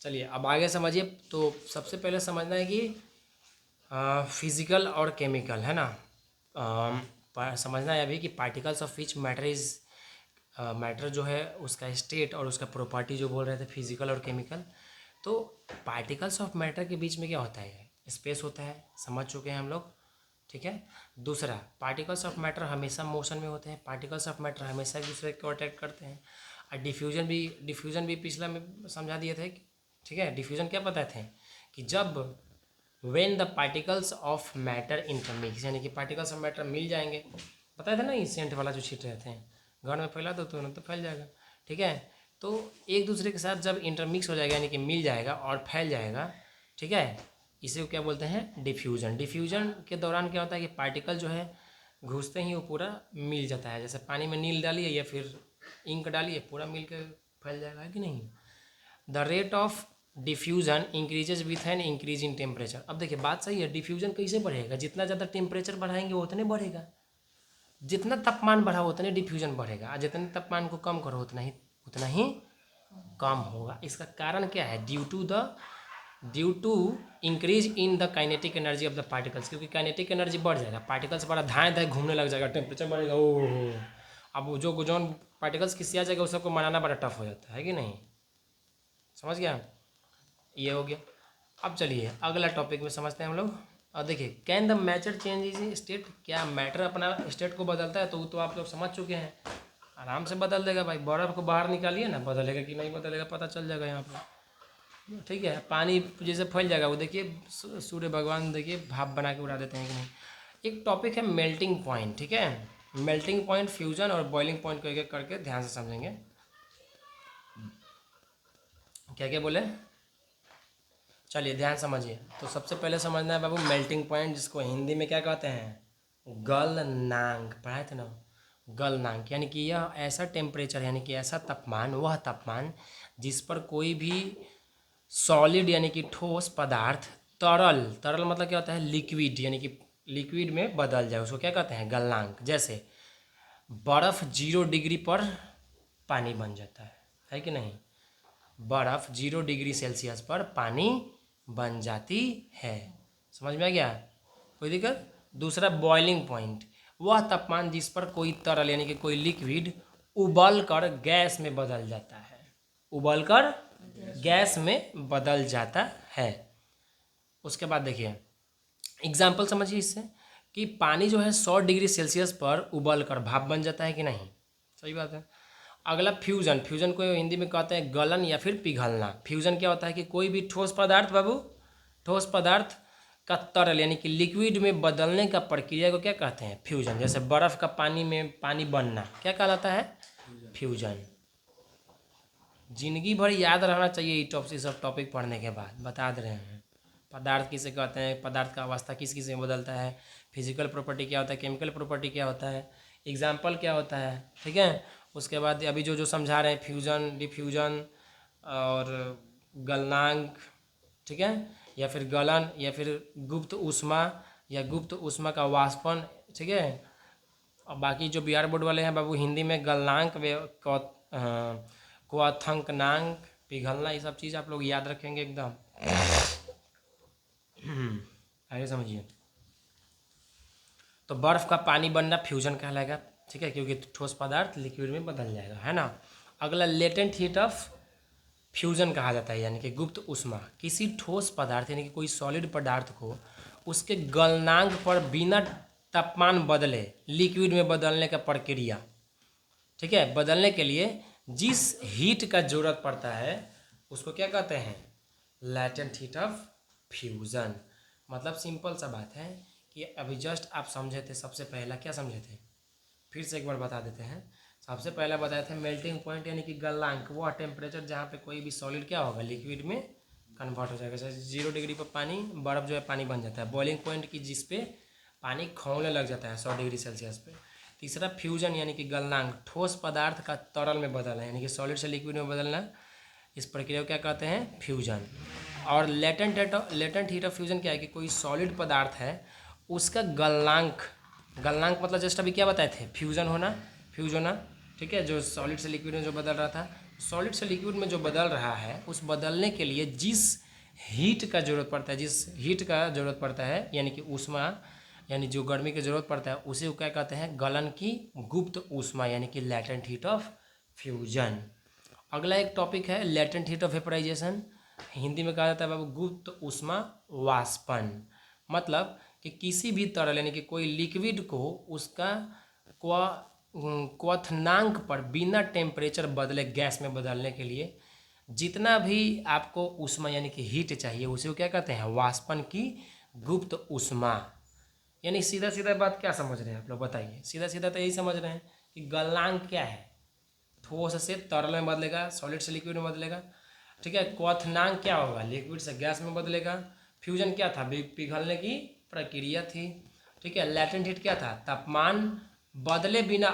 चलिए अब आगे समझिए। तो सबसे पहले समझना है कि फिजिकल और केमिकल है ना। समझना है अभी कि particles of which matter is matter जो है उसका स्टेट और उसका प्रॉपर्टी जो बोल रहे थे फिजिकल और केमिकल। तो पार्टिकल्स ऑफ मैटर के बीच में क्या होता है, स्पेस होता है, समझ चुके हैं हम लोग, ठीक है। दूसरा, पार्टिकल्स ऑफ मैटर हमेशा मोशन में होते हैं, पार्टिकल्स ऑफ मैटर हमेशा एक दूसरे को अट्रैक्ट करते हैं। और डिफ्यूजन भी पिछला में समझा दिए थे, ठीक है। डिफ्यूजन क्या बताए थे कि जब when the particles of matter intermix, यानी कि पार्टिकल्स ऑफ मैटर मिल जाएंगे, बताए थे ना, ये सेंट वाला जो छीट रहे थे, घर में फैला दो तो फैल जाएगा, ठीक है। तो एक दूसरे के साथ जब इंटरमिक्स हो जाएगा यानी कि मिल जाएगा और फैल जाएगा, ठीक है, इसे क्या बोलते हैं, डिफ्यूजन। डिफ्यूजन के दौरान क्या होता है कि पार्टिकल जो है घुसते ही वो पूरा मिल जाता है, जैसे पानी में नील डालिए या फिर इंक डालिए, पूरा मिल के फैल जाएगा, है कि नहीं। The rate of diffusion increases with an increase in temperature. अब देखिए बात सही है, डिफ्यूजन कैसे बढ़ेगा, जितना ज़्यादा टेम्परेचर बढ़ाएंगे उतने बढ़ेगा, जितना तापमान बढ़ा उतने डिफ्यूजन बढ़ेगा, और जितने तापमान को कम करो उतना ही कम होगा। इसका कारण क्या है, due to increase in the kinetic energy of the particles, क्योंकि काइनेटिक एनर्जी बढ़ जाएगा, पार्टिकल्स बड़ा धाएँ धाएँ घूमने लग जाएगा, टेम्परेचर बढ़ेगा, ओह। अब वो जो पार्टिकल्स किसी आ जाएगा उस सबको मनाना बड़ा टफ हो जाता है कि नहीं, समझ गया, ये हो गया। अब चलिए अगला टॉपिक में समझते हैं हम लोग। और देखिए, can the matter change is state, क्या मैटर अपना स्टेट को बदलता है, तो वो तो आप लोग समझ चुके हैं, आराम से बदल देगा भाई। बर्फ़ को बाहर निकालिए ना, बदलेगा कि नहीं बदलेगा पता चल जाएगा यहाँ पर, ठीक है। पानी जैसे फैल जाएगा, वो देखिए सूर्य भगवान देखिए भाप बना के उड़ा देते हैं कि नहीं। एक टॉपिक है मेल्टिंग पॉइंट, ठीक है। मेल्टिंग पॉइंट, फ्यूजन और बॉइलिंग पॉइंट करके करके ध्यान से समझेंगे। क्या क्या बोले, चलिए ध्यान समझिए। तो सबसे पहले समझना है बाबू मेल्टिंग पॉइंट, जिसको हिंदी में क्या कहते हैं, गलनांक, पढ़ाए थे ना, गलनांक। यानी कि यह ऐसा टेम्परेचर, यानी कि ऐसा तापमान, वह तापमान जिस पर कोई भी सॉलिड यानी कि ठोस पदार्थ तरल, तरल मतलब क्या होता है, लिक्विड, यानी कि लिक्विड में बदल जाए, उसको क्या कहते हैं, गलनांक। जैसे बर्फ़ 0 डिग्री पर पानी बन जाता है कि नहीं, बर्फ़ 0 डिग्री सेल्सियस पर पानी बन जाती है, समझ में आ गया, कोई दिक्कत। दूसरा बॉइलिंग पॉइंट, वह तापमान जिस पर कोई तरल यानी कि कोई लिक्विड उबल कर गैस में बदल जाता है, उबल कर गैस में बदल जाता है। उसके बाद देखिए एग्जाम्पल समझिए इससे, कि पानी जो है 100 डिग्री सेल्सियस पर उबल कर भाप बन जाता है कि नहीं, सही बात है। अगला फ्यूजन, फ्यूजन को हिंदी में कहते हैं गलन या फिर पिघलना। फ्यूजन क्या होता है कि कोई भी ठोस पदार्थ बाबू, ठोस पदार्थ का तरल यानी कि लिक्विड में बदलने का प्रक्रिया को क्या कहते हैं, फ्यूजन। जैसे बर्फ़ का पानी में पानी बनना क्या कहलाता है, फ्यूजन। जिंदगी भर याद रहना चाहिए ये सब टॉपिक पढ़ने के बाद, बता दे रहे हैं। पदार्थ किसे कहते हैं, पदार्थ का अवस्था किस किस में बदलता है, फिजिकल प्रॉपर्टी क्या होता है, केमिकल प्रॉपर्टी क्या होता है, एग्जाम्पल क्या होता है, ठीक है। उसके बाद अभी जो जो समझा रहे हैं, फ्यूजन, डिफ्यूजन और गलनांक, ठीक है, या फिर गलन या फिर गुप्त ऊष्मा या गुप्त ऊष्मा का वाष्पन, ठीक है। और बाकी जो बिहार बोर्ड वाले हैं बाबू, हिंदी में गलनांक, क्वथनांक, पिघलना, ये सब चीज़ आप लोग याद रखेंगे एकदम। आगे समझिए। तो बर्फ़ का पानी बनना फ्यूजन कहलाएगा, ठीक है, क्योंकि ठोस पदार्थ लिक्विड में बदल जाएगा, है ना। अगला लेटेंट हीट ऑफ फ्यूजन कहा जाता है, यानी कि गुप्त ऊष्मा। किसी ठोस पदार्थ यानी कि कोई सॉलिड पदार्थ को उसके गलनांक पर बिना तापमान बदले लिक्विड में बदलने का प्रक्रिया, ठीक है, बदलने के लिए जिस हीट का जरूरत पड़ता है उसको क्या कहते हैं, लेटेंट हीट ऑफ फ्यूजन। मतलब सिंपल सा बात है कि अभी जस्ट आप समझे थे, सबसे पहला क्या समझे थे, फिर से एक बार बता देते हैं। सबसे पहला बताए थे मेल्टिंग पॉइंट यानी कि गलनांक, वह टेम्परेचर जहाँ पे कोई भी सॉलिड क्या होगा, लिक्विड में कन्वर्ट हो जाएगा। जैसे 0 डिग्री पर पानी, बर्फ़ जो है पानी बन जाता है। बॉइलिंग पॉइंट की जिस पे पानी खौलने लग जाता है 100 डिग्री सेल्सियस पे। तीसरा फ्यूजन यानी कि गलनांक, ठोस पदार्थ का तरल में बदलना यानी कि सॉलिड से लिक्विड में बदलना, इस प्रक्रिया को क्या कहते हैं, फ्यूजन। और लेटेंट हीट ऑफ फ्यूजन क्या है कि कोई सॉलिड पदार्थ है उसका गलनांक, गलनांक मतलब जस्ट अभी क्या बताए थे, फ्यूजन होना, फ्यूज होना, ठीक है, जो सॉलिड से लिक्विड में जो बदल रहा था, सॉलिड से लिक्विड में जो बदल रहा है उस बदलने के लिए जिस हीट का ज़रूरत पड़ता है, जिस हीट का ज़रूरत पड़ता है यानी कि ऊष्मा, यानी जो गर्मी की ज़रूरत पड़ता है उसे वो क्या कहते हैं, गलन की गुप्त ऊष्मा यानी कि लैटेंट हीट ऑफ फ्यूजन। अगला एक टॉपिक है latent heat of vaporisation, Hindi में कहा जाता है बाबू गुप्त ऊष्मा वाष्पन। मतलब कि किसी भी तरल यानी कि कोई लिक्विड को उसका क्वथनांक पर बिना टेम्परेचर बदले गैस में बदलने के लिए जितना भी आपको ऊष्मा यानी कि हीट चाहिए उसे वो क्या कहते हैं, वाष्पन की गुप्त ऊष्मा। यानी सीधा सीधा बात क्या समझ रहे हैं आप लोग बताइए, सीधा सीधा तो यही समझ रहे हैं कि गलनांक क्या है, ठोस से तरल में बदलेगा, सॉलिड से लिक्विड में बदलेगा, ठीक है। क्वथनांक क्या होगा, लिक्विड से गैस में बदलेगा। फ्यूजन क्या था, पिघलने की प्रक्रिया थी, ठीक है। लैटेंट हीट क्या था, तापमान बदले बिना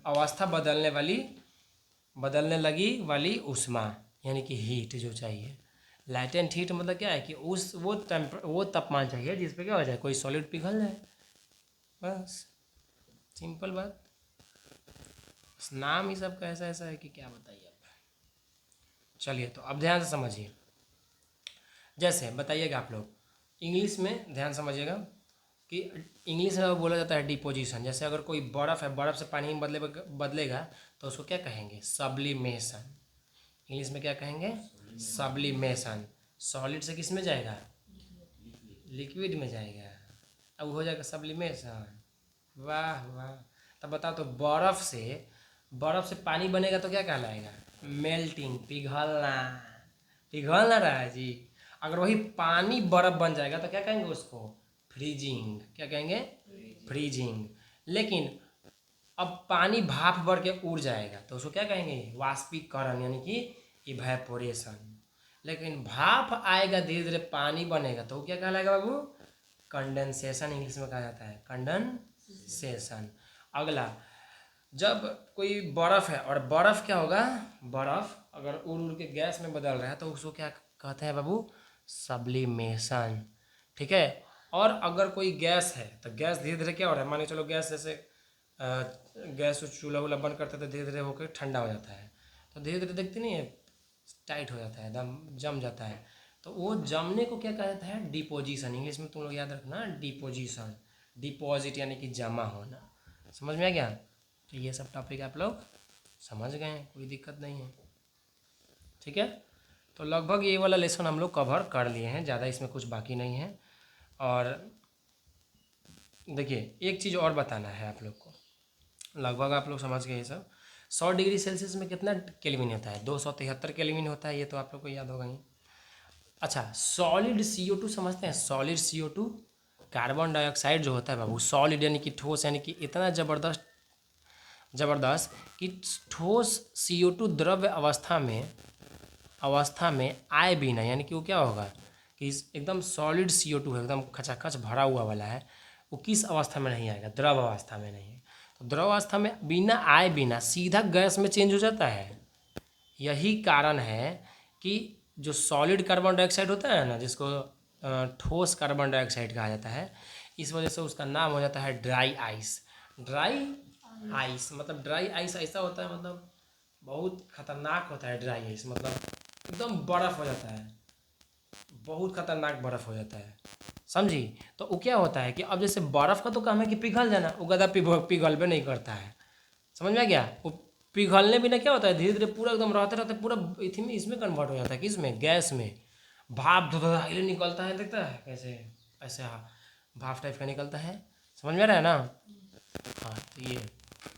अवस्था बदलने लगी वाली ऊष्मा यानी कि हीट जो चाहिए। लैटेंट हीट मतलब क्या है कि उस वो तापमान चाहिए जिस पे क्या हो जाए, कोई सॉलिड पिघल जाए, बस सिंपल बात। नाम ही सबका ऐसा ऐसा है कि क्या बताइए अब। चलिए तो अब ध्यान से समझिए, जैसे बताइएगा आप लोग इंग्लिश में ध्यान समझिएगा कि इंग्लिश में बोला जाता है डिपोजिशन। जैसे अगर कोई बर्फ़ है, बर्फ़ से पानी में बदलेगा तो उसको क्या कहेंगे, सब्लिमेशन। इंग्लिश में क्या कहेंगे, सब्लिमेशन। सॉलिड से किस में जाएगा, लिक्विड में जाएगा, अब हो जाएगा सब्लिमेशन। वाह वाह। तब बताओ तो बर्फ़ से पानी बनेगा तो क्या कहलाएगा, मेल्टिंग, पिघलना, पिघल ना रहा है जी। अगर वही पानी बर्फ़ बन जाएगा तो क्या कहेंगे उसको, फ्रीजिंग। क्या कहेंगे, फ्रीजिंग। लेकिन अब पानी भाप भर के उड़ जाएगा तो उसको क्या कहेंगे, वाष्पीकरण यानी कि इवेपोरेशन। लेकिन भाप आएगा, धीरे धीरे पानी बनेगा तो वो क्या कहलाएगा बाबू, कंडेंसेशन इंग्लिश में कहा जाता है, कंडेंसेशन। अगला, जब कोई बर्फ़ है और बर्फ़ क्या होगा, बर्फ़ अगर उड़ उड़ के गैस में बदल रहा है तो उसको क्या कहते हैं बाबू, सब्लिमेशन, ठीक है। और अगर कोई गैस है तो गैस धीरे धीरे क्या हो रहा है, मान के चलो गैस जैसे गैस चूल्हा वूल्हा बंद करते तो धीरे धीरे होकर ठंडा हो जाता है, तो धीरे धीरे देखते नहीं है टाइट हो जाता है, एकदम जम जाता है, तो वो जमने को क्या कहा जाता है, डिपोजिशन। इंग्लिश में तुम लोग याद रखना, डिपोजिशन, डिपॉजिट यानी कि जमा होना। समझ में आ गया। तो ये सब टॉपिक आप लोग समझ गए हैं, कोई दिक्कत नहीं है, ठीक है। तो लगभग ये वाला लेसन हम लोग कवर कर लिए हैं, ज़्यादा इसमें कुछ बाकी नहीं है। और देखिए एक चीज़ और बताना है आप लोग को, लगभग आप लोग समझ गए ये सब। 100 डिग्री सेल्सियस में कितना केल्विन होता है, 273 केल्विन होता है, ये तो आप लोग को याद होगा ही। अच्छा, सॉलिड CO2 समझते हैं, सॉलिड CO2, कार्बन डाइऑक्साइड जो होता है बाबू, सॉलिड यानी कि ठोस, यानी कि इतना ज़बरदस्त कि ठोस CO2 द्रव्य अवस्था में आए बिना, यानी कि वो क्या होगा कि एकदम सॉलिड CO2 है, एकदम खचाखच भरा हुआ वाला है, वो किस अवस्था में नहीं आएगा, द्रव अवस्था में नहीं है। तो द्रव अवस्था में बिना सीधा गैस में चेंज हो जाता है। यही कारण है कि जो सॉलिड कार्बन डाइऑक्साइड होता है ना, जिसको ठोस कार्बन डाइऑक्साइड कहा जाता है, इस वजह से उसका नाम हो जाता है ड्राई आइस। ड्राई आइस मतलब ड्राई आइस ऐसा होता है, मतलब बहुत खतरनाक होता है ड्राई आइस, मतलब एकदम बर्फ़ हो जाता है, बहुत खतरनाक बर्फ़ हो जाता है, समझी। तो वो क्या होता है कि अब जैसे बर्फ़ का तो काम है कि पिघल जाना, वो गदा पिघल भी नहीं करता है, समझ में आ गया। वो पिघलने बिना क्या होता है, धीरे धीरे पूरा एकदम रहते रहते पूरा इथी में इसमें कन्वर्ट हो जाता है, किस में, गैस में। भाप धुआं निकलता है, देखता है कैसे, ऐसे हाँ भाप टाइप का निकलता है, समझ में आ रहा है ना। हाँ तो ये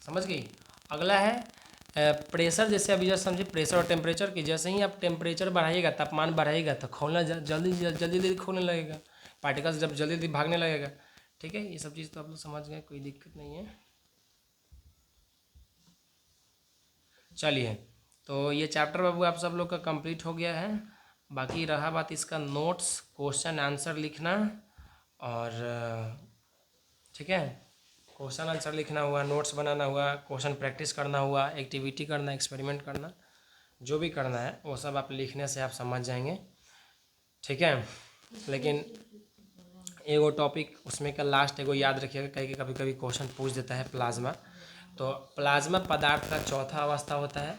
समझ गई। अगला है प्रेशर। जैसे अभी जस्ट समझिए प्रेशर और टेम्परेचर की, जैसे ही आप टेम्परेचर बढ़ाइएगा, तापमान बढ़ाइएगा तो खोलना जल्दी जल्दी खोलने लगेगा, पार्टिकल्स जब जल्दी जल्दी भागने लगेगा, ठीक है। ये सब चीज़ तो आप लोग समझ गए, कोई दिक्कत नहीं है। चलिए तो ये चैप्टर बाबू आप सब लोग का कंप्लीट हो गया है। बाकी रहा बात इसका नोट्स, क्वेश्चन आंसर लिखना, और ठीक है, क्वेश्चन आंसर लिखना हुआ, नोट्स बनाना हुआ, क्वेश्चन प्रैक्टिस करना हुआ, एक्टिविटी करना, एक्सपेरिमेंट करना, जो भी करना है वो सब आप लिखने से आप समझ जाएंगे, ठीक है। लेकिन एगो टॉपिक उसमें का लास्ट एगो याद रखिएगा, कहीं कभी कभी क्वेश्चन पूछ देता है प्लाज्मा। तो प्लाज्मा पदार्थ का चौथा अवस्था होता है,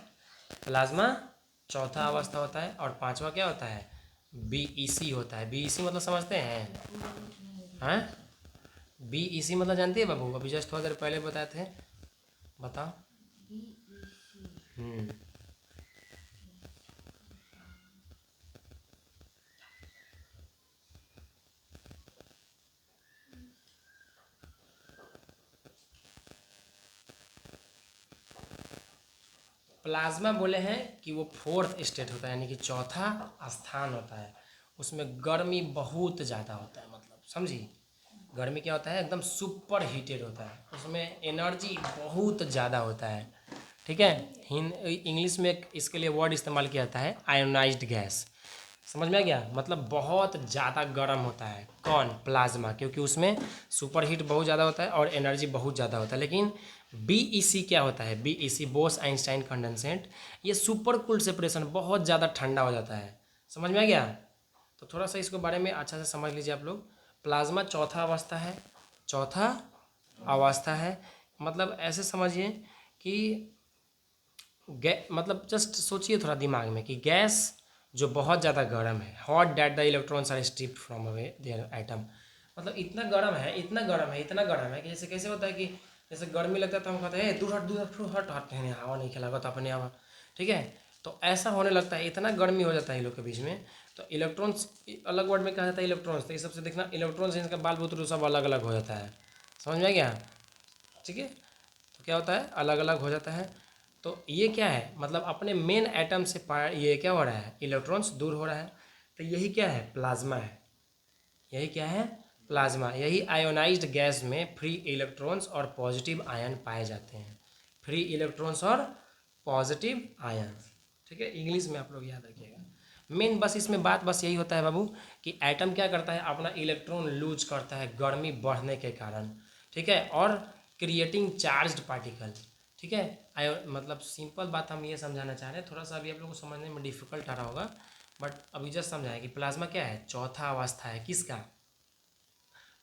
प्लाज्मा चौथा अवस्था होता है, और पांचवा क्या होता है, बीईसी होता है। बीईसी मतलब समझते हैं? हैं? बीईसी मतलब जानती है बाबू? अभी जस्ट थोड़ा देर पहले बताए थे, बताओ। हम्म प्लाज्मा बोले हैं कि वो फोर्थ स्टेट होता है, यानी कि चौथा स्थान होता है। उसमें गर्मी बहुत ज़्यादा होता है, मतलब समझी, गर्मी क्या होता है, एकदम सुपर हीटेड होता है, उसमें एनर्जी बहुत ज़्यादा होता है। ठीक है। इंग्लिश में इसके लिए वर्ड इस्तेमाल किया जाता है आयोनाइज्ड गैस। समझ में आ गया? मतलब बहुत ज़्यादा गर्म होता है कौन, प्लाज्मा, क्योंकि उसमें सुपर हीट बहुत ज़्यादा होता है और एनर्जी बहुत ज़्यादा होता है। लेकिन बीईसी क्या होता है, बीईसी बोस आइंस्टाइन कंडेंसेट, ये सुपर कूल्ड सेपरेशन, बहुत ज़्यादा ठंडा हो जाता है। समझ में आ गया? तो थोड़ा सा इसके बारे में अच्छा से समझ लीजिए आप लोग। प्लाज्मा चौथा अवस्था है, चौथा अवस्था है, मतलब ऐसे समझिए कि मतलब जस्ट सोचिए थोड़ा दिमाग में कि गैस जो बहुत ज़्यादा गर्म है, hot that the electrons are stripped from away their atom, मतलब इतना गर्म है, इतना गर्म है, इतना गर्म है कि जैसे कैसे होता है कि जैसे गर्मी लगता है तो हम कहते हैं दूर हट, दूर हट, हट हट, नहीं हवा नहीं खिलागा तो अपने हवा। ठीक है। तो ऐसा होने लगता है, इतना गर्मी हो जाता है इन लोग के बीच में। तो इलेक्ट्रॉन्स अलग वर्ड में कहा जाता है इलेक्ट्रॉन्स, तो ये सबसे देखना इलेक्ट्रॉन्स इनका बाल बुतरू सब अलग अलग हो जाता है। समझ में आ गया? ठीक है। तो क्या होता है, अलग अलग हो जाता है। तो ये क्या है, मतलब अपने मेन एटम से ये क्या हो रहा है, इलेक्ट्रॉन्स दूर हो रहा है। तो यही क्या है, प्लाज्मा है। यही क्या है, प्लाज्मा। यही आयोनाइज्ड गैस में फ्री इलेक्ट्रॉन्स और पॉजिटिव आयन पाए जाते हैं। फ्री इलेक्ट्रॉन्स और पॉजिटिव आयन। ठीक है, इंग्लिश में आप लोग याद रखिएगा। मेन बस इसमें बात बस यही होता है बाबू कि एटम क्या करता है, अपना इलेक्ट्रॉन लूज करता है गर्मी बढ़ने के कारण। ठीक है। और क्रिएटिंग चार्ज्ड पार्टिकल। ठीक है। मतलब सिंपल बात हम ये समझाना चाह रहे हैं, थोड़ा सा अभी आप लोगों को समझने में डिफिकल्ट आ रहा होगा, बट अभी जस्ट समझाएं कि प्लाज्मा क्या है, चौथा अवस्था है किसका,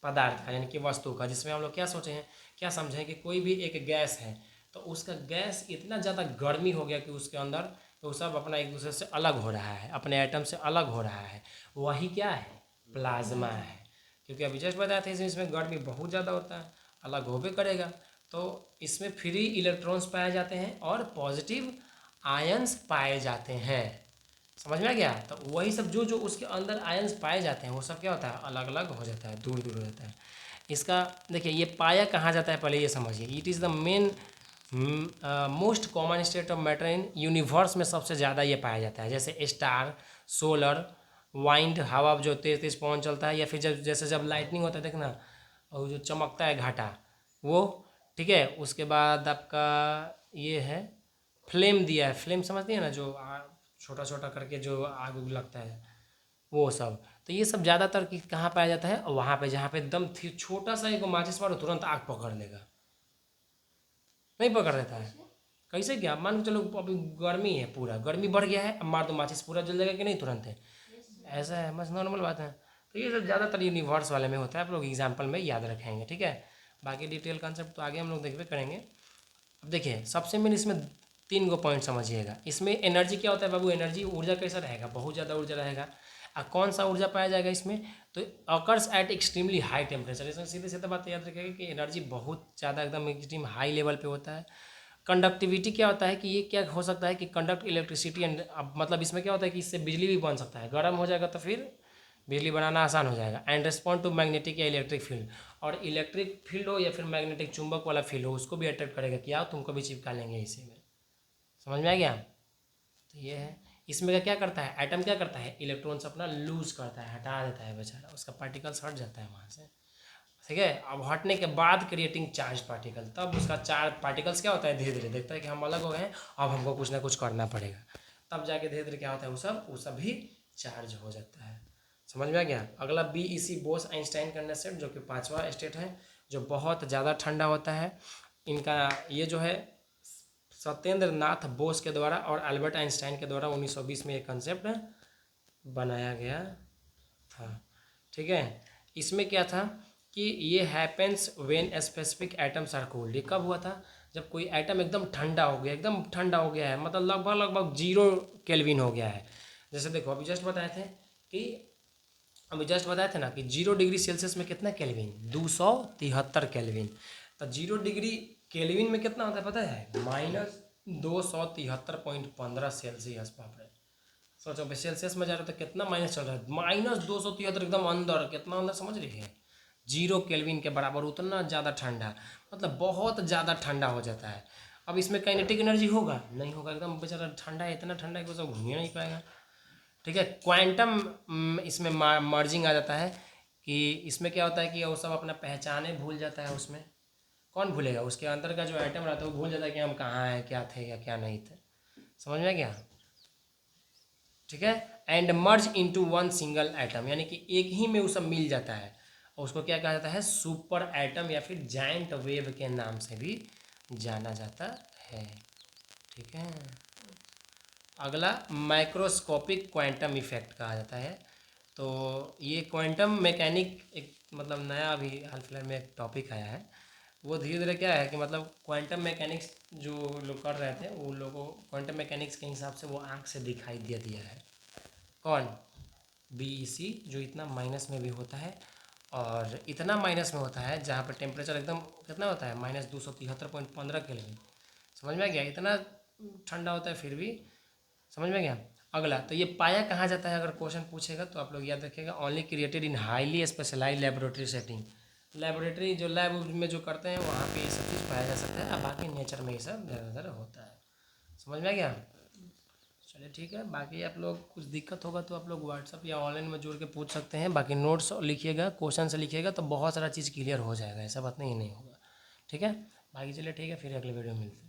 पदार्थ का, यानी कि वस्तु का, जिसमें हम लोग क्या सोचे हैं, क्या समझें कि कोई भी एक गैस है, तो उसका गैस इतना ज़्यादा गर्मी हो गया कि उसके अंदर वो सब अपना एक दूसरे से अलग हो रहा है, अपने एटम से अलग हो रहा है, वही क्या है, प्लाज्मा है। क्योंकि अभी जस्ट बताया था इसमें गर्मी बहुत ज़्यादा होता है, अलग होबे करेगा। तो इसमें फ्री इलेक्ट्रॉन्स पाए जाते हैं और पॉजिटिव आयंस पाए जाते हैं। समझ में आ गया? तो वही सब जो जो उसके अंदर आयंस पाए जाते हैं वो सब क्या होता है, अलग अलग हो जाता है, दूर दूर हो जाता है। इसका देखिए ये पाया कहाँ जाता है, पहले ये समझिए। It is the main most common state of matter in universe में सबसे ज़्यादा ये पाया जाता है, जैसे स्टार, सोलर, वाइंड, हवा जो तेज़ तेज़ पवन चलता है, या फिर जब जैसे जब लाइटनिंग होता है देखना, और जो चमकता है घाटा वो। ठीक है। उसके बाद आपका ये है फ्लेम दिया है, फ्लेम समझती है ना, जो छोटा छोटा करके जो आग उग लगता है वो सब। तो ये सब ज़्यादातर कहाँ पाया जाता है, वहाँ पे जहाँ पे एकदम छोटा सा एक माचिस मारो तुरंत आग पकड़ लेगा, नहीं पकड़ रहता है। कैसे, क्या मान के चलो अभी गर्मी है, पूरा गर्मी बढ़ गया है, अब मार दो माचिस पूरा जल जाएगा कि नहीं तुरंत है, ऐसा है, बस नॉर्मल बात है। तो ये सब ज़्यादातर यूनिवर्स वाले में होता है, आप लोग एग्जाम्पल में याद रखेंगे। ठीक है। बाकी डिटेल कॉन्सेप्ट तो आगे हम लोग देखते करेंगे। अब देखिए सबसे मेन इसमें तीन गो पॉइंट समझिएगा। इसमें एनर्जी क्या होता है बाबू, एनर्जी ऊर्जा कैसा रहेगा, बहुत ज़्यादा ऊर्जा रहेगा। और कौन सा ऊर्जा पाया जाएगा इसमें, तो occurs at extremely high temperature. इसमें सीधे सीधे बात याद रखिएगा कि एनर्जी बहुत ज़्यादा एकदम एक्सट्रीम हाई लेवल पे होता है। कंडक्टिविटी क्या होता है कि ये क्या हो सकता है कि कंडक्ट इलेक्ट्रिसिटी एंड, मतलब इसमें क्या होता है कि इससे बिजली भी बन सकता है, गर्म हो जाएगा तो फिर बिजली बनाना आसान हो जाएगा। एंड रिस्पॉन्ड टू मैग्नेटिक या इलेक्ट्रिक फील्ड, और इलेक्ट्रिक फील्ड हो या फिर मैग्नेटिक चुंबक वाला फील्ड हो उसको भी अट्रैक्ट करेगा कि आओ तुमको भी चिपका लेंगे इसी में। समझ में आ गया? तो ये है। इसमें क्या करता है, एटम क्या करता है, इलेक्ट्रॉन्स अपना लूज करता है, हटा देता है बेचारा, उसका पार्टिकल्स हट जाता है वहाँ से। ठीक है। अब हटने के बाद क्रिएटिंग चार्ज पार्टिकल, तब उसका चार्ज पार्टिकल्स क्या होता है, धीरे धीरे देखता है कि हम अलग हो गए हैं, अब हमको कुछ ना कुछ करना पड़ेगा, तब जाके धीरे धीरे क्या होता है, वो सब भी चार्ज हो जाता है। समझ में आ गया? अगला बीईसी बोस आइंस्टाइन कंडेंसेट, जो कि पांचवा स्टेट है, जो बहुत ज़्यादा ठंडा होता है। इनका ये जो है सत्येंद्र नाथ बोस के द्वारा और अल्बर्ट आइंस्टाइन के द्वारा 1920 में ये कंसेप्ट बनाया गया था। ठीक है। इसमें क्या था कि ये happens when specific atoms are cooled. ये कब हुआ था, जब कोई एटम एकदम ठंडा हो गया, एकदम ठंडा हो गया है, मतलब लगभग लगभग 0 केल्विन हो गया है। जैसे देखो अभी जस्ट बताए थे कि अभी जस्ट बताए थे ना कि 0 डिग्री सेल्सियस में कितना केल्विन, 273 केल्विन। तो 0 डिग्री केल्विन में कितना होता है पता है, -273.15 सेल्सियस। बाप रे, सोचो भाई सेल्सियस में जा रहा है तो कितना माइनस चल रहा है, -273 एकदम अंदर, कितना अंदर समझ रही है, 0 केल्विन के बराबर, उतना ज़्यादा ठंडा, मतलब बहुत ज़्यादा ठंडा हो जाता है। अब इसमें काइनेटिक एनर्जी होगा नहीं होगा, एकदम बेचारा ठंडा है, इतना ठंडा है कि वो सब घूम ही नहीं पाएगा। ठीक है, क्वांटम इसमें मर्जिंग आ जाता है कि इसमें क्या होता है कि वो सब अपना पहचाने भूल जाता है। उसमें कौन भूलेगा, उसके अंदर का जो आइटम रहता है वो भूल जाता है कि हम कहाँ हैं, क्या थे या क्या नहीं थे। समझ में गया? ठीक है, and merge into one single atom, यानी कि एक ही में वो सब मिल जाता है, और उसको क्या कहा जाता है, सुपर एटम या फिर जायंट वेव के नाम से भी जाना जाता है। ठीक है, अगला माइक्रोस्कोपिक क्वांटम इफेक्ट कहा जाता है। तो ये क्वांटम मैकेनिक एक मतलब नया अभी हाल फिलहाल में एक टॉपिक आया है। वो धीरे धीरे क्या है कि मतलब क्वांटम मैकेनिक्स जो लोग कर रहे थे वो लोगों को क्वांटम मैकेनिक्स के हिसाब से वो आँख से दिखाई दे दिया है। कौन? BEC, जो इतना माइनस में भी होता है, और इतना माइनस में होता है जहाँ पर टेम्परेचर एकदम कितना होता है, -273.15 केल्विन। समझ में आ गया? इतना ठंडा होता है फिर भी। समझ में गया? अगला, तो ये पाया कहाँ जाता है, अगर क्वेश्चन पूछेगा तो आप लोग याद रखिएगा, only created in highly specialize laboratory setting. Laboratory जो लैब में जो करते हैं वहाँ पे ये सब चीज़ पाया जा सकता है, अब बाकी नेचर में ये सब ज़्यादातर होता है। समझ में आ गया? चलिए ठीक है, बाकी आप लोग कुछ दिक्कत होगा तो आप लोग व्हाट्सअप या ऑनलाइन में जोड़ के पूछ सकते हैं। बाकी नोट्स लिखिएगा, क्वेश्चन से लिखिएगा तो बहुत सारा चीज़ क्लियर हो जाएगा, ऐसा बात नहीं होगा। ठीक है, बाकी चलिए ठीक है, फिर अगले वीडियो में मिलते हैं।